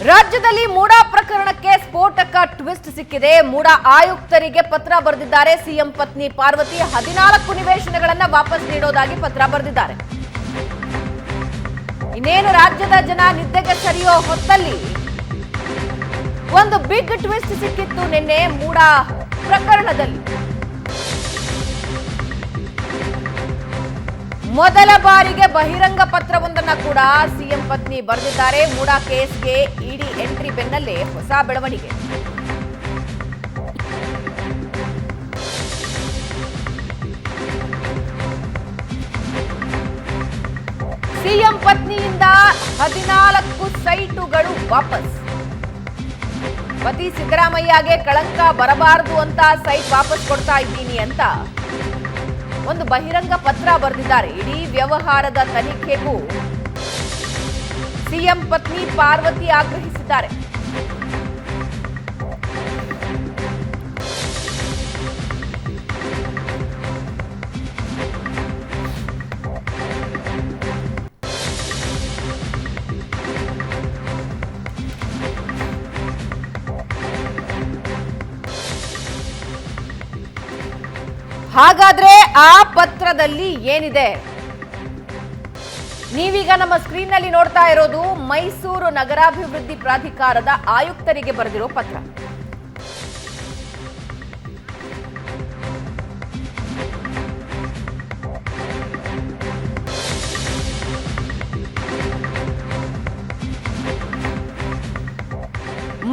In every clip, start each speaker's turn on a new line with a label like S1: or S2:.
S1: ರಾಜ್ಯದಲ್ಲಿ ಮೂಡಾ ಪ್ರಕರಣಕ್ಕೆ ಸ್ಫೋಟಕ ಟ್ವಿಸ್ಟ್ ಸಿಕ್ಕಿದೆ. ಮೂಡಾ ಆಯುಕ್ತರಿಗೆ ಪತ್ರ ಬರೆದಿದ್ದಾರೆ ಸಿಎಂ ಪತ್ನಿ ಪಾರ್ವತಿ. 14 ನಿವೇಶನಗಳನ್ನು ವಾಪಸ್ ನೀಡೋದಾಗಿ ಪತ್ರ ಬರೆದಿದ್ದಾರೆ. ಇನ್ನೇನು ರಾಜ್ಯದ ಜನ ನಿದ್ದೆಗೆ ಸರಿಯೋ ಹೊತ್ತಲ್ಲಿ ಒಂದು ಬಿಗ್ ಟ್ವಿಸ್ಟ್ ಸಿಕ್ಕಿತ್ತು ನಿನ್ನೆ ಮೂಡಾ ಪ್ರಕರಣದಲ್ಲಿ. ಮೊದಲ ಬಾರಿಗೆ ಬಹಿರಂಗ ಪತ್ರವೊಂದನ್ನ ಕೂಡ ಸಿಎಂ ಪತ್ನಿ ಬರೆದಿದ್ದಾರೆ. ಮೂಡಾ ಕೇಸ್ಗೆ ಇಡಿ ಎಂಟ್ರಿ ಬೆನ್ನಲ್ಲೇ ಹೊಸ ಬೆಳವಣಿಗೆ. ಸಿಎಂ ಪತ್ನಿಯಿಂದ 14 ಸೈಟುಗಳು ವಾಪಸ್. ಪತಿ ಸಿದ್ದರಾಮಯ್ಯಗೆ ಕಳಂಕ ಬರಬಾರದು ಅಂತ ಸೈಟ್ ವಾಪಸ್ ಕೊಡ್ತಾ ಇದ್ದೀನಿ ಅಂತ ಒಂದು ಬಹಿರಂಗ ಪತ್ರ ಬರೆದಿದ್ದಾರೆ. ಇಡೀ ವ್ಯವಹಾರದ ತನಿಖೆಗೂ ಸಿಎಂ ಪತ್ನಿ ಪಾರ್ವತಿ ಆಗ್ರಹಿಸಿದ್ದಾರೆ. ಹಾಗಾದ್ರೆ ಆ ಪತ್ರದಲ್ಲಿ ಏನಿದೆ? ನೀವೀಗ ನಮ್ಮ ಸ್ಕ್ರೀನ್ ನಲ್ಲಿ ನೋಡ್ತಾ ಇರೋದು ಮೈಸೂರು ನಗರಾಭಿವೃದ್ಧಿ ಪ್ರಾಧಿಕಾರದ ಆಯುಕ್ತರಿಗೆ ಬರೆದಿರೋ ಪತ್ರ.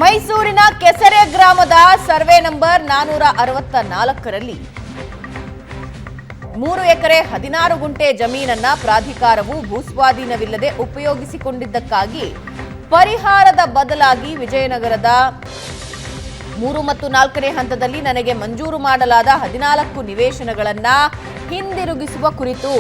S1: ಮೈಸೂರಿನ ಕೆಸರೆ ಗ್ರಾಮದ ಸರ್ವೆ ನಂಬರ್ 464ರಲ್ಲಿ 3 ಎಕರೆ 16 ಗುಂಟೆ ಜಮೀನನ್ನ ಪ್ರಾಧಿಕಾರವು ಭೂಸ್ವಾಧೀನವಿಲ್ಲದೆ ಉಪಯೋಗಿಸಿಕೊಂಡಿದ್ದಕ್ಕಾಗಿ ಪರಿಹಾರದ ಬದಲಾಗಿ ವಿಜಯನಗರದ 3 ಮತ್ತು 4ನೇ ಹಂತದಲ್ಲಿ ನನಗೆ ಮಂಜೂರು ಮಾಡಲಾದ 14 ನಿವೇಶನಗಳನ್ನ ಹಿಂದಿರುಗಿಸುವ ಕುರಿತು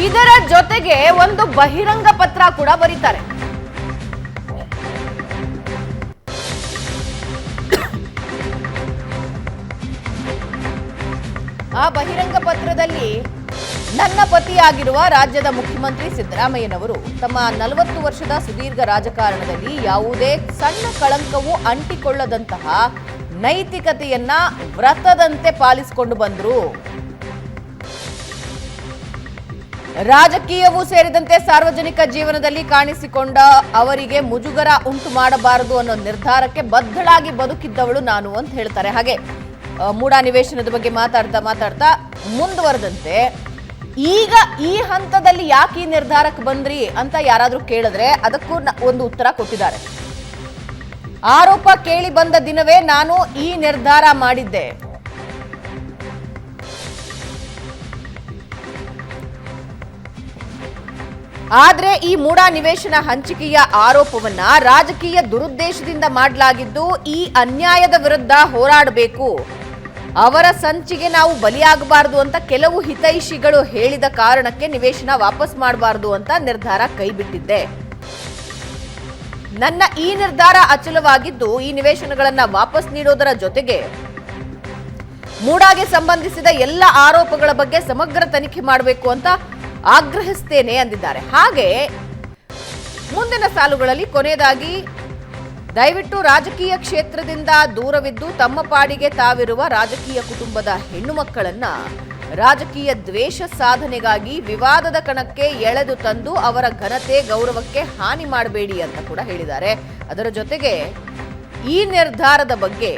S1: ಇದರ ಜೊತೆಗೆ ಒಂದು ಬಹಿರಂಗ ಪತ್ರ ಕೂಡ ಬರೀತಾರೆ. ಆ ಬಹಿರಂಗ ಪತ್ರದಲ್ಲಿ ನನ್ನ ಪತಿಯಾಗಿರುವ ರಾಜ್ಯದ ಮುಖ್ಯಮಂತ್ರಿ ಸಿದ್ದರಾಮಯ್ಯನವರು ತಮ್ಮ 40 ವರ್ಷದ ಸುದೀರ್ಘ ರಾಜಕಾರಣದಲ್ಲಿ ಯಾವುದೇ ಸಣ್ಣ ಕಳಂಕವೂ ಅಂಟಿಕೊಳ್ಳದಂತಹ ನೈತಿಕತೆಯನ್ನ ವ್ರತದಂತೆ ಪಾಲಿಸಿಕೊಂಡು ಬಂದರು. ರಾಜಕೀಯವೂ ಸೇರಿದಂತೆ ಸಾರ್ವಜನಿಕ ಜೀವನದಲ್ಲಿ ಕಾಣಿಸಿಕೊಂಡ ಅವರಿಗೆ ಮುಜುಗರ ಉಂಟು ಮಾಡಬಾರದು ಅನ್ನೋ ನಿರ್ಧಾರಕ್ಕೆ ಬದ್ಧಳಾಗಿ ಬದುಕಿದ್ದವಳು ನಾನು ಅಂತ ಹೇಳ್ತಾರೆ. ಹಾಗೆ ಮೂಡಾ ನಿವೇಶನದ ಬಗ್ಗೆ ಮಾತಾಡ್ತಾ ಮುಂದುವರೆದಂತೆ ಈಗ ಈ ಹಂತದಲ್ಲಿ ಯಾಕೆ ಈ ನಿರ್ಧಾರಕ್ಕೆ ಬಂದ್ರಿ ಅಂತ ಯಾರಾದ್ರೂ ಕೇಳಿದ್ರೆ ಅದಕ್ಕೂ ಒಂದು ಉತ್ತರ ಕೊಟ್ಟಿದ್ದಾರೆ. ಆರೋಪ ಕೇಳಿ ಬಂದ ದಿನವೇ ನಾನು ಈ ನಿರ್ಧಾರ ಮಾಡಿದ್ದೆ. ಆದ್ರೆ ಈ ಮೂಡಾ ನಿವೇಶನ ಹಂಚಿಕೆಯ ಆರೋಪವನ್ನ ರಾಜಕೀಯ ದುರುದ್ದೇಶದಿಂದ ಮಾಡಲಾಗಿದ್ದು, ಈ ಅನ್ಯಾಯದ ವಿರುದ್ಧ ಹೋರಾಡಬೇಕು, ಅವರ ಸಂಚಿಗೆ ನಾವು ಬಲಿಯಾಗಬಾರದು ಅಂತ ಕೆಲವು ಹಿತೈಷಿಗಳು ಹೇಳಿದ ಕಾರಣಕ್ಕೆ ನಿವೇಶನ ವಾಪಸ್ ಮಾಡಬಾರದು ಅಂತ ನಿರ್ಧಾರ ಕೈಬಿಟ್ಟಿದ್ದೆ. ನನ್ನ ಈ ನಿರ್ಧಾರ ಅಚಲವಾಗಿದ್ದು, ಈ ನಿವೇಶನಗಳನ್ನ ವಾಪಸ್ ನೀಡೋದರ ಜೊತೆಗೆ ಮೂಡಾಗೆ ಸಂಬಂಧಿಸಿದ ಎಲ್ಲ ಆರೋಪಗಳ ಬಗ್ಗೆ ಸಮಗ್ರ ತನಿಖೆ ಮಾಡಬೇಕು ಅಂತ ಆಗ್ರಹಿಸ್ತೇನೆ ಅಂದಿದ್ದಾರೆ. ಹಾಗೆ ಮುಂದಿನ ಸಾಲುಗಳಲ್ಲಿ ಕೊನೆಯದಾಗಿ ದಯವಿಟ್ಟು ರಾಜಕೀಯ ಕ್ಷೇತ್ರದಿಂದ ದೂರವಿದ್ದು ತಮ್ಮ ಪಾಡಿಗೆ ತಾವಿರುವ ರಾಜಕೀಯ ಕುಟುಂಬದ ಹೆಣ್ಣು ಮಕ್ಕಳನ್ನ ರಾಜಕೀಯ ದ್ವೇಷ ಸಾಧನೆಗಾಗಿ ವಿವಾದದ ಕಣಕ್ಕೆ ಎಳೆದು ತಂದು ಅವರ ಘನತೆ ಗೌರವಕ್ಕೆ ಹಾನಿ ಮಾಡಬೇಡಿ ಅಂತ ಕೂಡ ಹೇಳಿದ್ದಾರೆ. ಅದರ ಜೊತೆಗೆ ಈ ನಿರ್ಧಾರದ ಬಗ್ಗೆ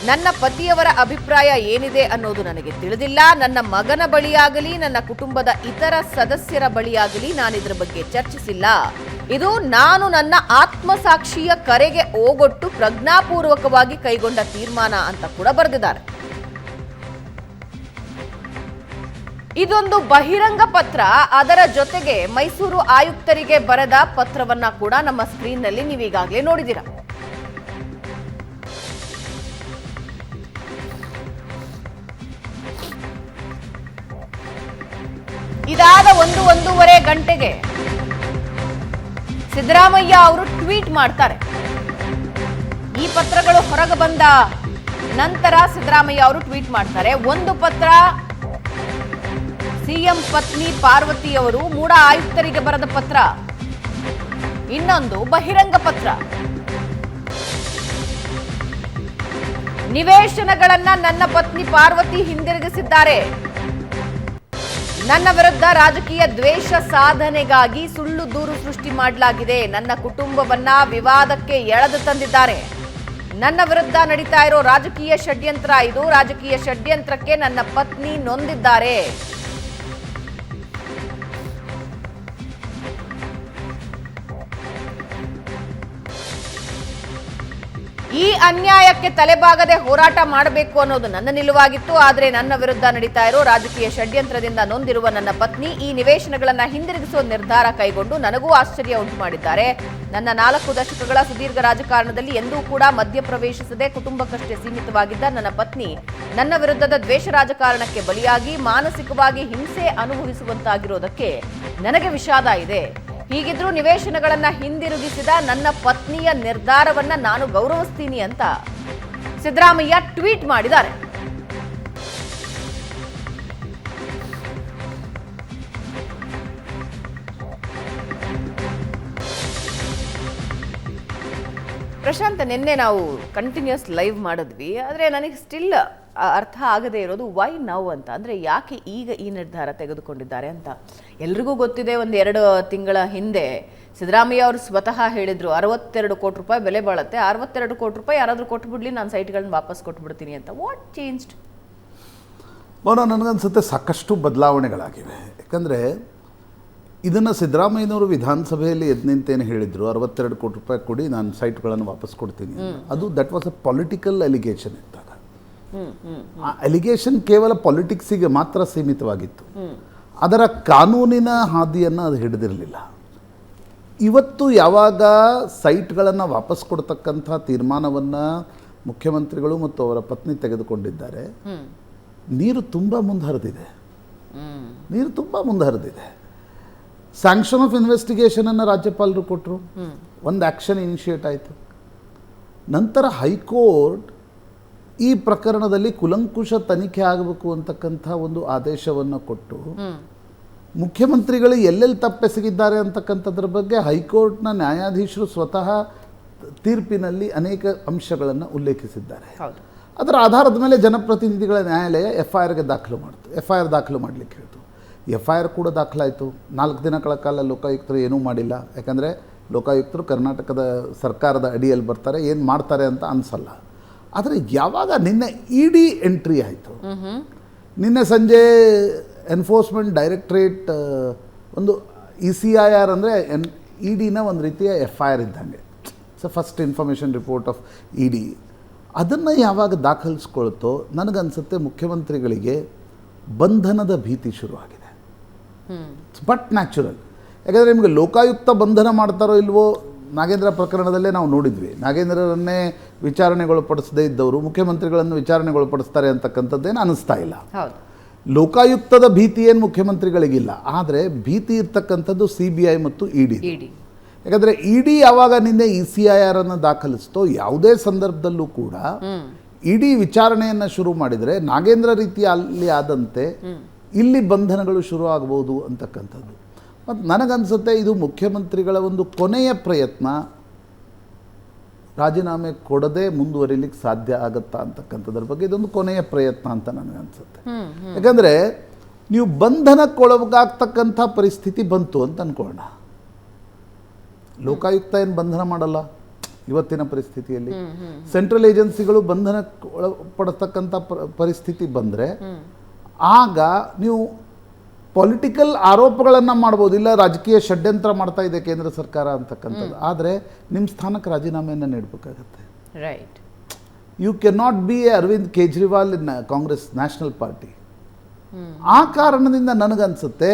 S1: ನನ್ನ ಪತಿಯವರ ಅಭಿಪ್ರಾಯ ಏನಿದೆ ಅನ್ನೋದು ನನಗೆ ತಿಳಿದಿಲ್ಲ. ನನ್ನ ಮಗನ ಬಳಿಯಾಗಲಿ ನನ್ನ ಕುಟುಂಬದ ಇತರ ಸದಸ್ಯರ ಬಳಿಯಾಗಲಿ ನಾನಿದ್ರ ಬಗ್ಗೆ ಚರ್ಚಿಸಿಲ್ಲ. ಇದು ನಾನು ನನ್ನ ಆತ್ಮಸಾಕ್ಷಿಯ ಕರೆಗೆ ಓಗೊಟ್ಟು ಪ್ರಜ್ಞಾಪೂರ್ವಕವಾಗಿ ಕೈಗೊಂಡ ತೀರ್ಮಾನ ಅಂತ ಕೂಡ ಬರೆದಿದ್ದಾರೆ. ಇದೊಂದು ಬಹಿರಂಗ ಪತ್ರ. ಅದರ ಜೊತೆಗೆ ಮೈಸೂರು ಆಯುಕ್ತರಿಗೆ ಬರೆದ ಪತ್ರವನ್ನ ಕೂಡ ನಮ್ಮ ಸ್ಕ್ರೀನ್ ನಲ್ಲಿ ನೀವೀಗಾಗಲೇ ನೋಡಿದಿರ. ಇದಾದ ಒಂದೂವರೆ ಗಂಟೆಗೆ ಸಿದ್ದರಾಮಯ್ಯ ಅವರು ಟ್ವೀಟ್ ಮಾಡ್ತಾರೆ. ಈ ಪತ್ರಗಳು ಹೊರಗೆ ಬಂದ ನಂತರ ಸಿದ್ದರಾಮಯ್ಯ ಅವರು ಟ್ವೀಟ್ ಮಾಡ್ತಾರೆ. ಒಂದು ಪತ್ರ ಸಿಎಂ ಪತ್ನಿ ಪಾರ್ವತಿ ಅವರು ಮೂಡ ಆಯುಕ್ತರಿಗೆ ಬರೆದ ಪತ್ರ, ಇನ್ನೊಂದು ಬಹಿರಂಗ ಪತ್ರ. ನಿವೇಶನಗಳನ್ನ ನನ್ನ ಪತ್ನಿ ಪಾರ್ವತಿ ಹಿಂದಿರುಗಿಸಿದ್ದಾರೆ. ನನ್ನ ವಿರುದ್ಧ ರಾಜಕೀಯ ದ್ವೇಷ ಸಾಧನೆಗಾಗಿ ಸುಳ್ಳು ದೂರು ಸೃಷ್ಟಿ ಮಾಡಲಾಗಿದೆ. ನನ್ನ ಕುಟುಂಬವನ್ನ ವಿವಾದಕ್ಕೆ ಎಳೆದು ತಂದಿದ್ದಾರೆ. ನನ್ನ ವಿರುದ್ಧ ನಡೀತಾ ಇರೋ ರಾಜಕೀಯ ಷಡ್ಯಂತ್ರ ಇದು. ರಾಜಕೀಯ ಷಡ್ಯಂತ್ರಕ್ಕೆ ನನ್ನ ಪತ್ನಿ ನೊಂದಿದ್ದಾರೆ. ಈ ಅನ್ಯಾಯಕ್ಕೆ ತಲೆಬಾಗದೆ ಹೋರಾಟ ಮಾಡಬೇಕು ಅನ್ನೋದು ನನ್ನ ನಿಲುವಾಗಿತ್ತು. ಆದರೆ ನನ್ನ ವಿರುದ್ಧ ನಡೀತಾ ಇರೋ ರಾಜಕೀಯ ಷಡ್ಯಂತ್ರದಿಂದ ನೊಂದಿರುವ ನನ್ನ ಪತ್ನಿ ಈ ನಿವೇಶನಗಳನ್ನ ಹಿಂದಿರುಗಿಸುವ ನಿರ್ಧಾರ ಕೈಗೊಂಡು ನನಗೂ ಆಶ್ಚರ್ಯ ಉಂಟು ಮಾಡಿದ್ದಾರೆ. ನನ್ನ 4 ದಶಕಗಳ ಸುದೀರ್ಘ ರಾಜಕಾರಣದಲ್ಲಿ ಎಂದೂ ಕೂಡ ಮಧ್ಯಪ್ರವೇಶಿಸದೆ ಕುಟುಂಬಕ್ಕಷ್ಟೇ ಸೀಮಿತವಾಗಿದ್ದ ನನ್ನ ಪತ್ನಿ ನನ್ನ ವಿರುದ್ಧದ ದ್ವೇಷ ರಾಜಕಾರಣಕ್ಕೆ ಬಲಿಯಾಗಿ ಮಾನಸಿಕವಾಗಿ ಹಿಂಸೆ ಅನುಭವಿಸುವಂತಾಗಿರೋದಕ್ಕೆ ನನಗೆ ವಿಷಾದ ಇದೆ. ಹೀಗಿದ್ರೂ ನಿವೇಶನಗಳನ್ನ ಹಿಂದಿರುಗಿಸಿದ ನನ್ನ ಪತ್ನಿಯ ನಿರ್ಧಾರವನ್ನ ನಾನು ಗೌರವಿಸ್ತೀನಿ ಅಂತ ಸಿದ್ದರಾಮಯ್ಯ ಟ್ವೀಟ್ ಮಾಡಿದ್ದಾರೆ. ಪ್ರಶಾಂತ್, ನಿನ್ನೆ ನಾವು ಕಂಟಿನ್ಯೂಸ್ ಲೈವ್ ಮಾಡಿದ್ವಿ. ಆದರೆ ನನಗೆ ಸ್ಟಿಲ್ ಅರ್ಥ ಆಗದೇ ಇರೋದು ವೈ ನೌ ಅಂತ. ಅಂದರೆ ಯಾಕೆ ಈಗ ಈ ನಿರ್ಧಾರ ತೆಗೆದುಕೊಂಡಿದ್ದಾರೆ ಅಂತ. ಎಲ್ರಿಗೂ ಗೊತ್ತಿದೆ, 1-2 ತಿಂಗಳ ಹಿಂದೆ ಸಿದ್ದರಾಮಯ್ಯ ಅವರು ಸ್ವತಃ ಹೇಳಿದ್ರು 62 ಕೋಟಿ ರೂಪಾಯಿ ಬೆಲೆ ಬಾಳುತ್ತೆ, 62 ಕೋಟಿ ರೂಪಾಯಿ ಯಾರಾದರೂ ಕೊಟ್ಬಿಡ್ಲಿ, ನಾನು ಸೈಟ್ಗಳನ್ನ ವಾಪಸ್ ಕೊಟ್ಬಿಡ್ತೀನಿ ಅಂತ. What changed?
S2: ನನಗನ್ಸುತ್ತೆ ಸಾಕಷ್ಟು ಬದಲಾವಣೆಗಳಾಗಿವೆ. ಯಾಕಂದರೆ ಇದನ್ನು ಸಿದ್ದರಾಮಯ್ಯನವರು ವಿಧಾನಸಭೆಯಲ್ಲಿ ಎದ್ದು ನಿಂತೇನು ಹೇಳಿದರು, 62 ಕೋಟಿ ರೂಪಾಯಿ ಕೊಡಿ, ನಾನು ಸೈಟ್ಗಳನ್ನು ವಾಪಸ್ ಕೊಡ್ತೀನಿ. ಅದು that was a political allegation ಇದ್ದಾಗ. ಆ ಅಲಿಗೇಷನ್ ಕೇವಲ ಪಾಲಿಟಿಕ್ಸಿಗೆ ಮಾತ್ರ ಸೀಮಿತವಾಗಿತ್ತು. ಅದರ ಕಾನೂನಿನ ಹಾದಿಯನ್ನು ಅದು ಹಿಡಿದಿರಲಿಲ್ಲ. ಇವತ್ತು ಯಾವಾಗ ಸೈಟ್ಗಳನ್ನು ವಾಪಸ್ ಕೊಡ್ತಕ್ಕಂಥ ತೀರ್ಮಾನವನ್ನು ಮುಖ್ಯಮಂತ್ರಿಗಳು ಮತ್ತು ಅವರ ಪತ್ನಿ ತೆಗೆದುಕೊಂಡಿದ್ದಾರೆ, ನೀರು ತುಂಬ ಮುಂದುವರೆದಿದೆ. ಸ್ಯಾಂಕ್ಷನ್ ಆಫ್ ಇನ್ವೆಸ್ಟಿಗೇಷನನ್ನು ರಾಜ್ಯಪಾಲರು ಕೊಟ್ಟರು, ಒಂದು ಆ್ಯಕ್ಷನ್ ಇನಿಷಿಯೇಟ್ ಆಯಿತು. ನಂತರ ಹೈಕೋರ್ಟ್ ಈ ಪ್ರಕರಣದಲ್ಲಿ ಕುಲಂಕುಷ ತನಿಖೆ ಆಗಬೇಕು ಅಂತಕ್ಕಂಥ ಒಂದು ಆದೇಶವನ್ನು ಕೊಟ್ಟು ಮುಖ್ಯಮಂತ್ರಿಗಳು ಎಲ್ಲೆಲ್ಲಿ ತಪ್ಪೆಸಗಿದ್ದಾರೆ ಅಂತಕ್ಕಂಥದ್ರ ಬಗ್ಗೆ ಹೈಕೋರ್ಟ್ನ ನ್ಯಾಯಾಧೀಶರು ಸ್ವತಃ ತೀರ್ಪಿನಲ್ಲಿ ಅನೇಕ ಅಂಶಗಳನ್ನು ಉಲ್ಲೇಖಿಸಿದ್ದಾರೆ. ಅದರ ಆಧಾರದ ಮೇಲೆ ಜನಪ್ರತಿನಿಧಿಗಳ ನ್ಯಾಯಾಲಯ FIR ದಾಖಲು ಮಾಡಲಿಕ್ಕೆ ಹೇಳ್ತು. FIR ಕೂಡ ದಾಖಲಾಯಿತು. 4 ದಿನಗಳ ಕಾಲ ಲೋಕಾಯುಕ್ತರು ಏನೂ ಮಾಡಿಲ್ಲ. ಯಾಕಂದರೆ ಲೋಕಾಯುಕ್ತರು ಕರ್ನಾಟಕದ ಸರ್ಕಾರದ ಅಡಿಯಲ್ಲಿ ಬರ್ತಾರೆ, ಏನು ಮಾಡ್ತಾರೆ ಅಂತ ಅನಿಸಲ್ಲ. ಆದರೆ ಯಾವಾಗ ನಿನ್ನೆ ED ಎಂಟ್ರಿ ಆಯಿತು, ನಿನ್ನೆ ಸಂಜೆ ಎನ್ಫೋರ್ಸ್ಮೆಂಟ್ ಡೈರೆಕ್ಟ್ರೇಟ್ ಒಂದು ECIR ಅಂದರೆ EDನ ಒಂದು ರೀತಿಯ FIR ಇದ್ದಂಗೆ, first information report of ED, ಅದನ್ನು ಯಾವಾಗ ದಾಖಲಿಸ್ಕೊಳ್ತೋ ನನಗನ್ಸುತ್ತೆ ಮುಖ್ಯಮಂತ್ರಿಗಳಿಗೆ ಬಂಧನದ ಭೀತಿ ಶುರುವಾಗಿದೆ. But natural. ಯಾಕಂದರೆ ನಿಮಗೆ ಲೋಕಾಯುಕ್ತ ಬಂಧನ ಮಾಡ್ತಾರೋ ಇಲ್ವೋ, ನಾಗೇಂದ್ರ ಪ್ರಕರಣದಲ್ಲೇ ನಾವು ನೋಡಿದ್ವಿ. ನಾಗೇಂದ್ರರನ್ನೇ ವಿಚಾರಣೆಗೊಳಪಡಿಸದೇ ಇದ್ದವರು ಮುಖ್ಯಮಂತ್ರಿಗಳನ್ನು ವಿಚಾರಣೆಗೊಳಪಡಿಸ್ತಾರೆ ಅಂತಕ್ಕಂಥದ್ದೇನು ಅನ್ನಿಸ್ತಾ ಇಲ್ಲ. ಲೋಕಾಯುಕ್ತದ ಭೀತಿ ಏನು ಮುಖ್ಯಮಂತ್ರಿಗಳಿಗಿಲ್ಲ. ಆದರೆ ಭೀತಿ ಇರ್ತಕ್ಕಂಥದ್ದು CBI ಮತ್ತು ED. ಯಾಕಂದರೆ ED ಯಾವಾಗ ನಿನ್ನೆ ECIR ಅನ್ನು ದಾಖಲಿಸ್ತೋ ಯಾವುದೇ ಸಂದರ್ಭದಲ್ಲೂ ಕೂಡ ED ವಿಚಾರಣೆಯನ್ನು ಶುರು ಮಾಡಿದರೆ ನಾಗೇಂದ್ರ ರೀತಿ ಅಲ್ಲಿ ಆದಂತೆ ಇಲ್ಲಿ ಬಂಧನಗಳು ಶುರು ಆಗಬಹುದು ಅಂತಕ್ಕಂಥದ್ದು. ಮತ್ತು ನನಗನ್ಸುತ್ತೆ ಇದು ಮುಖ್ಯಮಂತ್ರಿಗಳ ಒಂದು ಕೊನೆಯ ಪ್ರಯತ್ನ. ರಾಜೀನಾಮೆ ಕೊಡದೆ ಮುಂದುವರಿಲಿಕ್ಕೆ ಸಾಧ್ಯ ಆಗುತ್ತಾ ಅಂತಕ್ಕಂಥದ್ರ ಬಗ್ಗೆ ಇದೊಂದು ಕೊನೆಯ ಪ್ರಯತ್ನ ಅಂತ ನನಗನ್ಸುತ್ತೆ. ಯಾಕಂದರೆ ನೀವು ಬಂಧನಕ್ಕೊಳಗಾಗ್ತಕ್ಕಂಥ ಪರಿಸ್ಥಿತಿ ಬಂತು ಅಂತ ಅಂದ್ಕೊಳ್ಳೋಣ. ಲೋಕಾಯುಕ್ತ ಏನು ಬಂಧನ ಮಾಡಲ್ಲ ಇವತ್ತಿನ ಪರಿಸ್ಥಿತಿಯಲ್ಲಿ. ಸೆಂಟ್ರಲ್ ಏಜೆನ್ಸಿಗಳು ಬಂಧನಕ್ಕೆ ಒಳಪಡತಕ್ಕಂಥ ಪರಿಸ್ಥಿತಿ ಬಂದರೆ ಆಗ ನೀವು ಪೊಲಿಟಿಕಲ್ ಆರೋಪಗಳನ್ನು ಮಾಡ್ಬೋದು, ಇಲ್ಲ ರಾಜಕೀಯ ಷಡ್ಯಂತ್ರ ಮಾಡ್ತಾ ಇದೆ ಕೇಂದ್ರ ಸರ್ಕಾರ ಅಂತಕ್ಕಂಥದ್ದು. ಆದರೆ ನಿಮ್ಮ ಸ್ಥಾನಕ್ಕೆ ರಾಜೀನಾಮೆಯನ್ನು ನೀಡಬೇಕಾಗತ್ತೆ.
S1: Right.
S2: You can not be a Arvind Kejriwal in Congress national party. ಆ ಕಾರಣದಿಂದ ನನಗನ್ಸುತ್ತೆ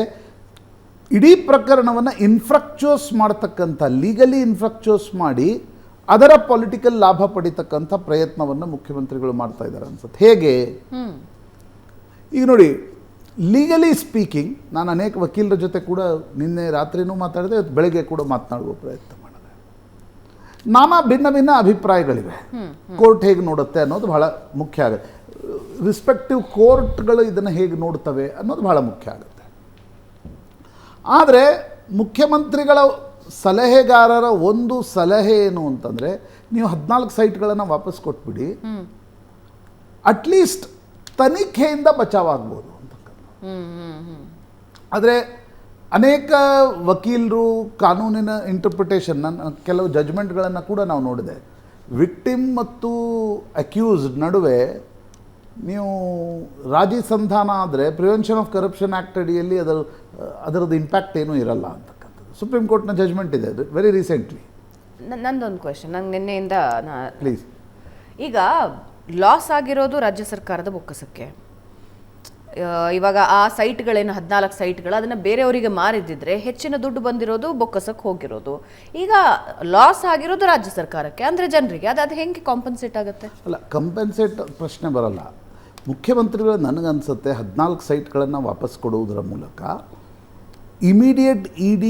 S2: ಇಡೀ ಪ್ರಕರಣವನ್ನು ಇನ್ಫ್ರಕ್ಚೋಸ್ ಮಾಡ್ತಕ್ಕಂಥ, ಲೀಗಲಿ ಇನ್ಫ್ರಕ್ಚೋಸ್ ಮಾಡಿ ಅದರ ಪೊಲಿಟಿಕಲ್ ಲಾಭ ಪಡಿತಕ್ಕಂಥ ಪ್ರಯತ್ನವನ್ನು ಮುಖ್ಯಮಂತ್ರಿಗಳು ಮಾಡ್ತಾ ಇದ್ದಾರೆ ಅನ್ಸುತ್ತೆ. ಹೇಗೆ? ಈಗ ನೋಡಿ, ಲೀಗಲಿ ಸ್ಪೀಕಿಂಗ್ ನಾನು ಅನೇಕ ವಕೀಲರ ಜೊತೆ ಕೂಡ ನಿನ್ನೆ ರಾತ್ರಿನೂ ಮಾತಾಡಿದೆ, ಇವತ್ತು ಬೆಳಗ್ಗೆ ಕೂಡ ಮಾತನಾಡುವ ಪ್ರಯತ್ನ ಮಾಡಿದೆ. ನಾನಾ ಭಿನ್ನ ಭಿನ್ನ ಅಭಿಪ್ರಾಯಗಳಿವೆ. ಕೋರ್ಟ್ ಹೇಗೆ ನೋಡುತ್ತೆ ಅನ್ನೋದು ಬಹಳ ಮುಖ್ಯ ಆಗುತ್ತೆ. ರಿಸ್ಪೆಕ್ಟಿವ್ ಕೋರ್ಟ್ಗಳು ಇದನ್ನು ಹೇಗೆ ನೋಡ್ತವೆ ಅನ್ನೋದು ಬಹಳ ಮುಖ್ಯ ಆಗುತ್ತೆ. ಆದರೆ ಮುಖ್ಯಮಂತ್ರಿಗಳ ಸಲಹೆಗಾರರ ಒಂದು ಸಲಹೆ ಏನು ಅಂತಂದರೆ, ನೀವು 14 ಸೈಟ್ಗಳನ್ನು ವಾಪಸ್ ಕೊಟ್ಬಿಡಿ, ಅಟ್ಲೀಸ್ಟ್ ತನಿಖೆಯಿಂದ ಬಚಾವಾಗ್ಬೋದು ಅಂತಕ್ಕಂಥ. ಆದರೆ ಅನೇಕ ವಕೀಲರು ಕಾನೂನಿನ ಇಂಟರ್ಪ್ರಿಟೇಷನ್, ಕೆಲವು ಜಜ್ಮೆಂಟ್ಗಳನ್ನು ಕೂಡ ನಾವು ನೋಡಿದೆ. ವಿಕ್ಟಿಮ್ ಮತ್ತು ಅಕ್ಯೂಸ್ಡ್ ನಡುವೆ ನೀವು ರಾಜಿ ಸಂಧಾನ ಆದರೆ ಪ್ರಿವೆನ್ಷನ್ ಆಫ್ ಕರಪ್ಷನ್ ಆ್ಯಕ್ಟ್ ಅಡಿಯಲ್ಲಿ ಅದರದ್ದು ಇಂಪ್ಯಾಕ್ಟ್ ಏನೂ ಇರಲ್ಲ ಅಂತಕ್ಕಂಥದ್ದು ಸುಪ್ರೀಂ ಕೋರ್ಟ್ನ ಜಜ್ಮೆಂಟ್ ಇದೆ ವೆರಿ ರೀಸೆಂಟ್ಲಿ.
S1: ನಂದೊಂದು ಕ್ವೆಶನ್, ನಂಗೆ ನಿನ್ನೆಯಿಂದ
S2: ಪ್ಲೀಸ್.
S1: ಈಗ ಲಾಸ್ ಆಗಿರೋದು ರಾಜ್ಯ ಸರ್ಕಾರದ ಬೊಕ್ಕಸಕ್ಕೆ. ಇವಾಗ ಆ ಸೈಟ್ಗಳೇನು 14 ಸೈಟ್ಗಳು ಅದನ್ನು ಬೇರೆಯವರಿಗೆ ಮಾರಿದ್ದಿದ್ರೆ ಹೆಚ್ಚಿನ ದುಡ್ಡು ಬಂದಿರೋದು ಬೊಕ್ಕಸಕ್ಕೆ ಹೋಗಿರೋದು. ಈಗ ಲಾಸ್ ಆಗಿರೋದು ರಾಜ್ಯ ಸರ್ಕಾರಕ್ಕೆ, ಅಂದರೆ ಜನರಿಗೆ ಅದು ಹೆಂಗೆ ಕಾಂಪನ್ಸೇಟ್ ಆಗುತ್ತೆ? ಅಲ್ಲ,
S2: ಕಂಪನ್ಸೇಟ್ ಪ್ರಶ್ನೆ ಬರಲ್ಲ. ಮುಖ್ಯಮಂತ್ರಿಗಳು ನನಗನ್ಸುತ್ತೆ 14 ಸೈಟ್ಗಳನ್ನು ವಾಪಸ್ ಕೊಡುವುದರ ಮೂಲಕ ಇಮಿಡಿಯೇಟ್ ED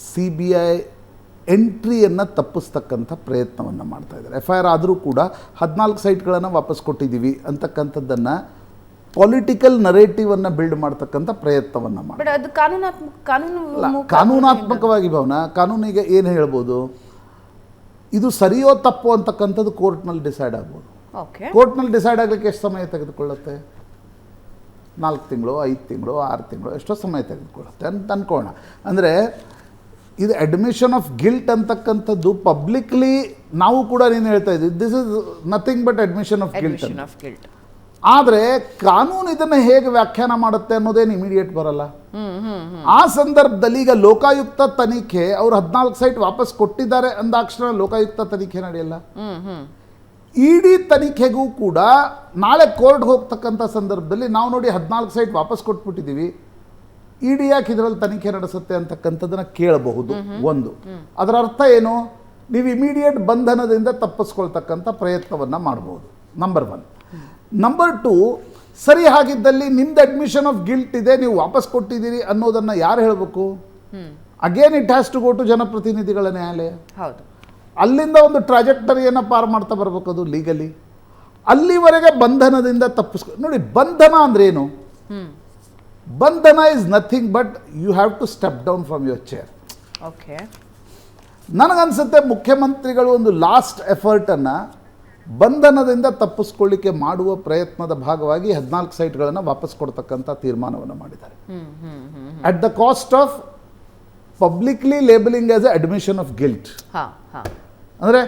S2: CBI ಎಂಟ್ರಿಯನ್ನು ತಪ್ಪಿಸ್ತಕ್ಕಂಥ ಪ್ರಯತ್ನವನ್ನು ಮಾಡ್ತಾಯಿದ್ದಾರೆ. FIR ಆದರೂ ಕೂಡ 14 ಸೈಟ್ಗಳನ್ನು ವಾಪಸ್ ಕೊಟ್ಟಿದ್ದೀವಿ ಅಂತಕ್ಕಂಥದ್ದನ್ನು ಪೊಲಿಟಿಕಲ್ ನರೇಟಿವನ್ನು ಬಿಲ್ಡ್ ಮಾಡ್ತಕ್ಕಂಥ ಪ್ರಯತ್ನವನ್ನು ಮಾಡಿ.
S1: ಅದು
S2: ಕಾನೂನಾತ್ಮಕವಾಗಿ ಭಾವನಾ, ಕಾನೂನಿಗೆ ಏನು ಹೇಳ್ಬೋದು, ಇದು ಸರಿಯೋ ತಪ್ಪು ಅಂತಕ್ಕಂಥದ್ದು ಕೋರ್ಟ್ನಲ್ಲಿ ಡಿಸೈಡ್ ಆಗ್ಬೋದು. ಕೋರ್ಟ್ನಲ್ಲಿ ಡಿಸೈಡ್ ಆಗಲಿಕ್ಕೆ ಎಷ್ಟು ಸಮಯ ತೆಗೆದುಕೊಳ್ಳುತ್ತೆ? 4 ತಿಂಗಳು, 5 ತಿಂಗಳು, 6 ತಿಂಗಳು, ಎಷ್ಟೋ ಸಮಯ ತೆಗೆದುಕೊಳ್ಳುತ್ತೆ ಅಂತ ಅನ್ಕೋಣ. ಅಂದರೆ ಇದು ಅಡ್ಮಿಷನ್ ಆಫ್ ಗಿಲ್ಟ್ ಅಂತಕ್ಕಂಥದ್ದು ಪಬ್ಲಿಕ್ಲಿ ನಾವು ಕೂಡ ನೀನು ಹೇಳ್ತಾ ಇದ್ದೀವಿ, this is nothing but admission of guilt. ಆದರೆ ಕಾನೂನು ಇದನ್ನು ಹೇಗೆ ವ್ಯಾಖ್ಯಾನ ಮಾಡುತ್ತೆ ಅನ್ನೋದೇನು ಇಮಿಡಿಯೇಟ್ ಬರಲ್ಲ. ಆ ಸಂದರ್ಭದಲ್ಲಿ ಈಗ ಲೋಕಾಯುಕ್ತ ತನಿಖೆ, ಅವರು 14 ಸೈಟ್ ವಾಪಸ್ ಕೊಟ್ಟಿದ್ದಾರೆ ಅಂದಾಕ್ಷಣ ಲೋಕಾಯುಕ್ತ ತನಿಖೆ ನಡೆಯಲ್ಲ. ED ತನಿಖೆಗೂ ಕೂಡ ನಾಳೆ ಕೋರ್ಟ್ಗೆ ಹೋಗ್ತಕ್ಕಂಥ ಸಂದರ್ಭದಲ್ಲಿ ನಾವು ನೋಡಿ 14 ಸೈಟ್ ವಾಪಸ್ ಕೊಟ್ಬಿಟ್ಟಿದ್ದೀವಿ, ED ಯಾಕೆ ಇದರಲ್ಲಿ ತನಿಖೆ ನಡೆಸುತ್ತೆ ಅಂತಕ್ಕಂಥದ್ದನ್ನು ಕೇಳಬಹುದು. ಒಂದು, ಅದರ ಅರ್ಥ ಏನು? ನೀವು ಇಮಿಡಿಯೇಟ್ ಬಂಧನದಿಂದ ತಪ್ಪಿಸ್ಕೊಳ್ತಕ್ಕಂಥ ಪ್ರಯತ್ನವನ್ನು ಮಾಡ್ಬೋದು, ನಂಬರ್ 1. ನಂಬರ್ 2, ಸರಿ ಹಾಗಿದ್ದಲ್ಲಿ ನಿಮ್ದು ಅಡ್ಮಿಷನ್ ಆಫ್ ಗಿಲ್ಟ್ ಇದೆ, ನೀವು ವಾಪಸ್ ಕೊಟ್ಟಿದ್ದೀರಿ ಅನ್ನೋದನ್ನು ಯಾರು ಹೇಳಬೇಕು? Again it has to go to ಜನಪ್ರತಿನಿಧಿಗಳ ನ್ಯಾಯಾಲಯ.
S1: ಹೌದು,
S2: ಅಲ್ಲಿಂದ ಒಂದು ಟ್ರಾಜೆಕ್ಟರಿಯನ್ನು ಪಾರು ಮಾಡ್ತಾ ಬರಬೇಕು ಅದು ಲೀಗಲಿ. ಅಲ್ಲಿವರೆಗೆ ಬಂಧನದಿಂದ ನೋಡಿ, ಬಂಧನ ಅಂದ್ರೇನು? ಬಂಧನ is nothing but you have to step down from your chair.
S1: Okay,
S2: ನನಗನ್ಸುತ್ತೆ ಮುಖ್ಯಮಂತ್ರಿಗಳು ಒಂದು ಲಾಸ್ಟ್ ಎಫರ್ಟನ್ನು ಬಂಧನದಿಂದ ತಪ್ಪಿಸ್ಕೊಳ್ಳಿಕ್ಕೆ ಮಾಡುವ ಪ್ರಯತ್ನದ ಭಾಗವಾಗಿ 14 ಸೈಟ್ಗಳನ್ನು ವಾಪಸ್ ಕೊಡ್ತಕ್ಕಂಥ ತೀರ್ಮಾನವನ್ನು ಮಾಡಿದ್ದಾರೆ. At the cost of publicly labelling as A admission of guilt. ಅಂದರೆ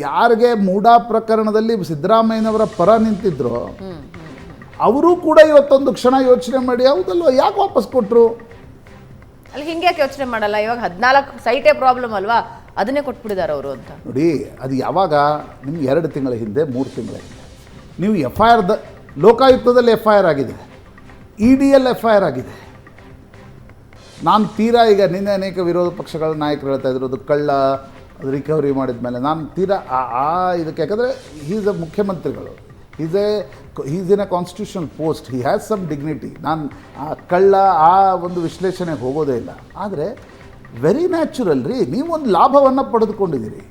S2: ಯಾರಿಗೆ ಮೂಡಾ ಪ್ರಕರಣದಲ್ಲಿ ಸಿದ್ದರಾಮಯ್ಯನವರ ಪರ ನಿಂತಿದ್ರು ಅವರು ಕೂಡ ಇವತ್ತೊಂದು ಕ್ಷಣ ಯೋಚನೆ ಮಾಡಿ, ಹೌದಲ್ವ ಯಾಕೆ ವಾಪಸ್ ಕೊಟ್ಟರು?
S1: ಅಲ್ಲಿ ಹಿಂಗೆ ಯಾಕೆ ಯೋಚನೆ ಮಾಡಲ್ಲ? ಇವಾಗ 14 ಸೈಟೇ ಪ್ರಾಬ್ಲಮ್ ಅಲ್ವಾ, ಅದನ್ನೇ ಕೊಟ್ಬಿಟ್ಟಿದ್ದಾರೆ ಅವರು ಅಂತ.
S2: ನೋಡಿ, ಅದು ಯಾವಾಗ ನಿಮ್ಗೆ 2 ತಿಂಗಳ ಹಿಂದೆ 3 ತಿಂಗಳ ಹಿಂದೆ ನೀವು FIR ಲೋಕಾಯುಕ್ತದಲ್ಲಿ FIR ಆಗಿದೆ, EDಯಲ್ಲಿ FIR ಆಗಿದೆ. ನಾನು ತೀರಾ ಈಗ ನಿನ್ನೆ ಅನೇಕ ವಿರೋಧ ಪಕ್ಷಗಳ ನಾಯಕರು ಹೇಳ್ತಾ ಇದ್ರು ಅದು ಕಳ್ಳ, ಅದು ರಿಕವರಿ ಮಾಡಿದ ಮೇಲೆ ನಾನು ತೀರಾ ಇದಕ್ಕೆ, ಯಾಕಂದರೆ ಈಸ್ ಅ ಮುಖ್ಯಮಂತ್ರಿಗಳು, is in a constitutional post, he has some dignity. ನಾನು ಆ ಕಳ್ಳ ಆ ಒಂದು ವಿಶ್ಲೇಷಣೆಗೆ ಹೋಗೋದೇ ಇಲ್ಲ. ಆದರೆ ವೆರಿ ನ್ಯಾಚುರಲ್ ರೀ, ನೀವೊಂದು ಲಾಭವನ್ನು ಪಡೆದುಕೊಂಡಿದ್ದೀರಿ,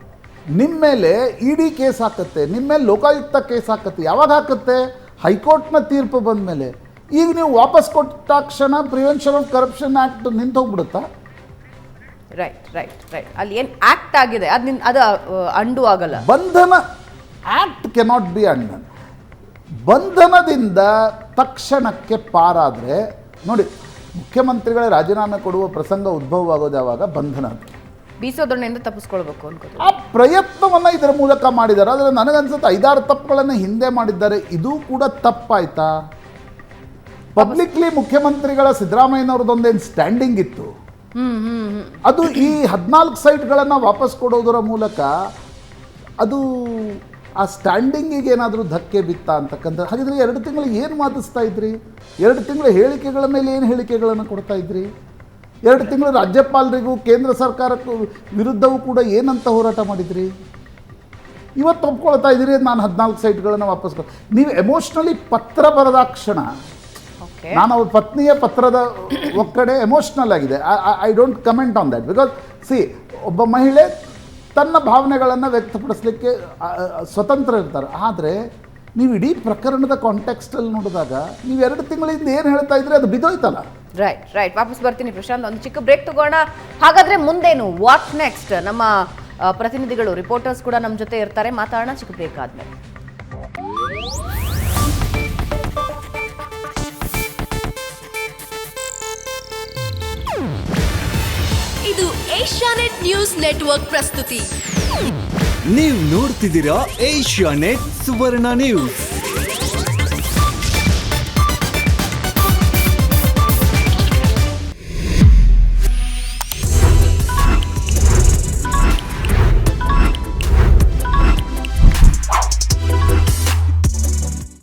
S2: ನಿಮ್ಮ ಮೇಲೆ ED ಕೇಸ್ ಹಾಕತ್ತೆ, ನಿಮ್ಮ ಮೇಲೆ ಲೋಕಾಯುಕ್ತ ಕೇಸ್ ಹಾಕತ್ತೆ. ಯಾವಾಗ ಹಾಕತ್ತೆ? ಹೈಕೋರ್ಟ್ನ ತೀರ್ಪು ಬಂದ ಮೇಲೆ. ಈಗ ನೀವು ವಾಪಸ್ ಕೊಟ್ಟ ತಕ್ಷಣ ಪ್ರಿವೆನ್ಷನ್ ಆಫ್ ಕರಪ್ಷನ್ ಆ್ಯಕ್ಟ್ ನಿಂತು ಹೋಗ್ಬಿಡುತ್ತಾ?
S1: ರೈಟ್. ಅಲ್ಲಿ ಏನು ಆ್ಯಕ್ಟ್ ಆಗಿದೆ ಅದು ಅಂಡು ಆಗಲ್ಲ.
S2: ಬಂಧನ ಆ್ಯಕ್ಟ್ ಕೆನಾಟ್ ಬಿ ಅಂಡನ್. ಬಂಧನದಿಂದ ತಕ್ಷಣಕ್ಕೆ ಪಾರಾದರೆ ನೋಡಿ, ಮುಖ್ಯಮಂತ್ರಿಗಳ ರಾಜೀನಾಮೆ ಕೊಡುವ ಪ್ರಸಂಗ ಉದ್ಭವವಾಗೋದು ಯಾವಾಗ? ಬಂಧನ.
S1: ಬೀಸೋದೊಣ್ಣೆಯಿಂದ ತಪ್ಪಿಸ್ಕೊಳ್ಬೇಕು ಅನ್ಕೋದು
S2: ಆ ಪ್ರಯತ್ನವನ್ನು ಇದರ ಮೂಲಕ ಮಾಡಿದ್ದಾರೆ. ಆದರೆ ನನಗನ್ಸುತ್ತೆ 5-6 ತಪ್ಪುಗಳನ್ನು ಹಿಂದೆ ಮಾಡಿದ್ದಾರೆ. ಇದು ಕೂಡ ತಪ್ಪಾಯ್ತಾ? ಪಬ್ಲಿಕ್ಲಿ ಮುಖ್ಯಮಂತ್ರಿಗಳ ಸಿದ್ದರಾಮಯ್ಯನವ್ರದ್ದೊಂದೇನು ಸ್ಟ್ಯಾಂಡಿಂಗ್ ಇತ್ತು, ಅದು ಈ 14 ಸೈಟ್ಗಳನ್ನು ವಾಪಸ್ ಕೊಡೋದರ ಮೂಲಕ ಅದು ಆ ಸ್ಟ್ಯಾಂಡಿಂಗಿಗೆ ಏನಾದರೂ ಧಕ್ಕೆ ಬಿತ್ತ ಅಂತಕ್ಕಂಥ. ಹಾಗಿದ್ರೆ 2 ತಿಂಗಳು ಏನು ಮಾತಿಸ್ತಾ ಇದ್ರಿ? 2 ತಿಂಗಳ ಹೇಳಿಕೆಗಳ ಮೇಲೆ ಏನು ಹೇಳಿಕೆಗಳನ್ನು ಕೊಡ್ತಾ ಇದ್ರಿ? 2 ತಿಂಗಳು ರಾಜ್ಯಪಾಲರಿಗೂ ಕೇಂದ್ರ ಸರ್ಕಾರಕ್ಕೂ ವಿರುದ್ಧವೂ ಕೂಡ ಏನಂತ ಹೋರಾಟ ಮಾಡಿದ್ರಿ? ಇವತ್ತು ಒಪ್ಕೊಳ್ತಾ ಇದ್ದೀರಿ ನಾನು 14 ಸೈಟ್ಗಳನ್ನು ವಾಪಸ್ ನೀವು ಎಮೋಷ್ನಲಿ ಪತ್ರ ಬರೆದಾಕ್ಷಣ
S1: Okay.
S2: ನಾನು ಅವ್ರ ಪತ್ನಿಯ ಪತ್ರದ ಒಕ್ಕಡೆ ಎಮೋಷ್ನಲ್ ಆಗಿದೆ. I don't comment on that because ಒಬ್ಬ ಮಹಿಳೆ ತನ್ನ ಭಾವನೆಗಳನ್ನು ವ್ಯಕ್ತಪಡಿಸಲಿಕ್ಕೆ ಸ್ವತಂತ್ರ ಇರ್ತಾರೆ. ಆದರೆ ನೀವು ಇಡೀ ಪ್ರಕರಣದ ಕಾಂಟೆಕ್ಸ್ಟಲ್ಲಿ ನೋಡಿದಾಗ ನೀವು 2 ತಿಂಗಳಿಂದ ಏನು ಹೇಳ್ತಾ ಇದ್ರೆ ಅದು ಬಿದ್ದೋಯ್ತಲ್ಲ.
S1: ರೈಟ್ ವಾಪಸ್ ಬರ್ತೀನಿ ಪ್ರಶಾಂತ್, ಒಂದು ಚಿಕ್ಕ ಬ್ರೇಕ್ ತಗೋಣ. ಹಾಗಾದ್ರೆ ಮುಂದೇನು, ವಾಟ್ ನೆಕ್ಸ್ಟ್? ನಮ್ಮ ಪ್ರತಿನಿಧಿಗಳು, ರಿಪೋರ್ಟರ್ಸ್ ಕೂಡ ನಮ್ಮ ಜೊತೆ ಇರ್ತಾರೆ, ಮಾತಾಡೋಣ ಚಿಕ್ಕ ಬ್ರೇಕ್ ಆದ್ಮೇಲೆ.
S3: ಇದು ಏಷ್ಯಾನೆಟ್ ನ್ಯೂಸ್ ನೆಟ್ವರ್ಕ್ ಪ್ರಸ್ತುತಿ.
S4: ನೀವು ನೋಡ್ತಿದ್ದೀರಾ ಏಷ್ಯಾನೆಟ್ ಸುವರ್ಣ ನ್ಯೂಸ್.